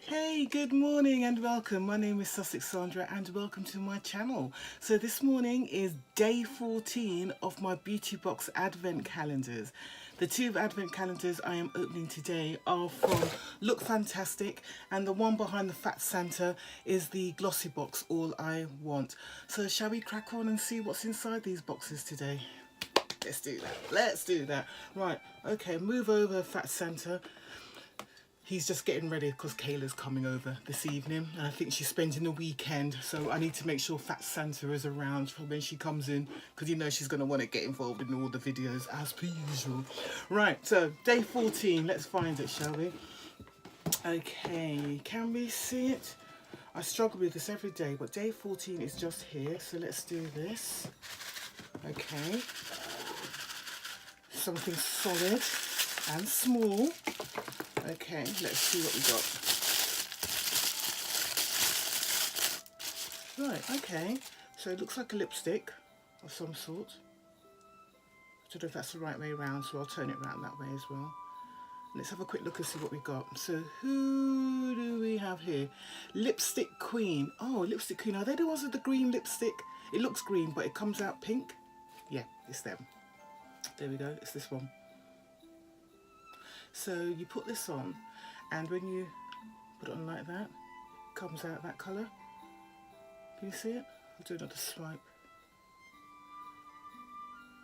Hey, good morning and welcome. My name is Sussex Sandra and welcome to my channel. So this morning is day 14 of my Beauty Box Advent calendars. The two Advent calendars I am opening today are from Look Fantastic, and the one behind the Fat Santa is the Glossy Box All I Want. So shall we crack on and see what's inside these boxes today? Let's do that. Let's do that. Right, okay, move over Fat Santa. He's just getting ready because Kayla's coming over this evening and I think she's spending the weekend, so I need to make sure Fat Santa is around for when she comes in, because you know she's going to want to get involved in all the videos as per usual. Right, so day 14, let's find it, shall we? Okay, can we see it? I struggle with this every day, but day 14 is just here, so let's do this. Okay, something solid and small. Okay, let's see what we got. Right, okay, so it looks like a lipstick of some sort. I don't know if that's the right way around, so I'll turn it around that way as well. Let's have a quick look and see what we got. So who do we have here? Lipstick Queen. Oh, Lipstick Queen. Are they the ones with the green lipstick? It looks green, but it comes out pink. Yeah, it's them. There we go, it's this one. So you put this on, and when you put it on like that, it comes out that colour. Can you see it? I'll do another swipe.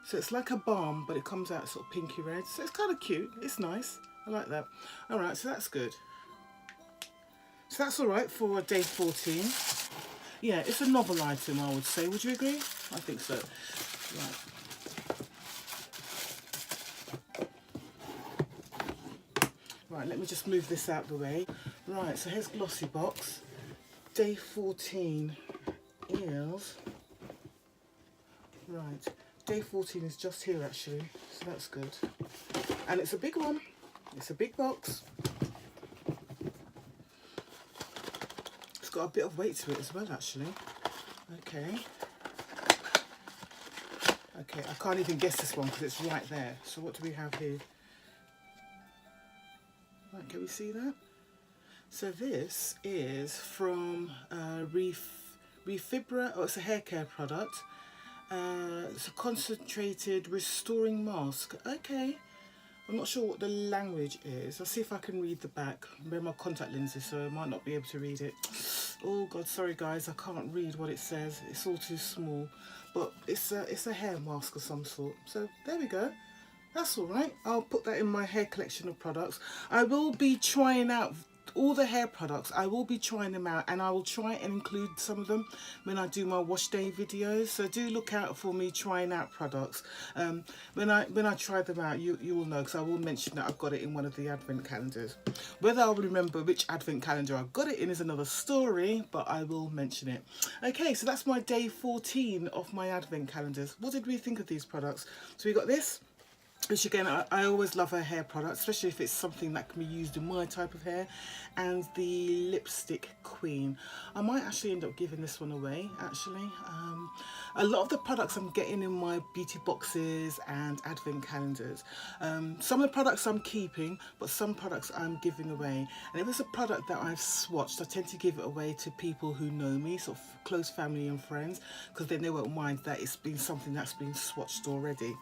So it's like a balm, but it comes out sort of pinky red. So it's kind of cute. It's nice. I like that. All right, so that's good. So that's all right for day 14. Yeah, it's a novel item, I would say. Would you agree? I think so. Right. Right, let me just move this out of the way. Right, so here's Glossy Box. Day 14 is... Right, day 14 is just here actually, so that's good. And it's a big one. It's a big box. It's got a bit of weight to it as well actually. Okay. Okay, I can't even guess this one because it's right there. So what do we have here? Right, can we see that? So this is from Refibra. Oh, it's a hair care product. It's a concentrated restoring mask. Okay, I'm not sure what the language is. I'll see if I can read the back. I'm wearing my contact lenses, so I might not be able to read it. Oh God, sorry guys, I can't read what it says. It's all too small. But it's a hair mask of some sort. So there we go. That's all right. I'll put that in my hair collection of products. I will be trying out all the hair products. I will be trying them out, and I will try and include some of them when I do my wash day videos. So do look out for me trying out products. When I try them out, you will know, because I will mention that I've got it in one of the advent calendars. Whether I'll remember which advent calendar I've got it in is another story, but I will mention it. Okay, so that's my day 14 of my advent calendars. What did we think of these products? So we got this, which again, I always love a hair product, especially if it's something that can be used in my type of hair. And the Lipstick Queen. I might actually end up giving this one away, actually. A lot of the products I'm getting in my beauty boxes and advent calendars. Some of the products I'm keeping, but some products I'm giving away. And if it's a product that I've swatched, I tend to give it away to people who know me, sort of close family and friends, because then they won't mind that it's been something that's been swatched already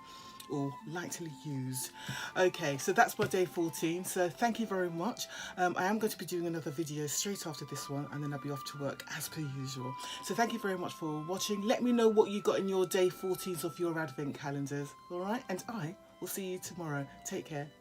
or lightly used. Okay, so that's my day 14. So thank you very much. I am going to be doing another video straight after this one, and then I'll be off to work as per usual. So thank you very much for watching. Let me know what you got in your day 14s of your advent calendars. All right, and I will see you tomorrow. Take care.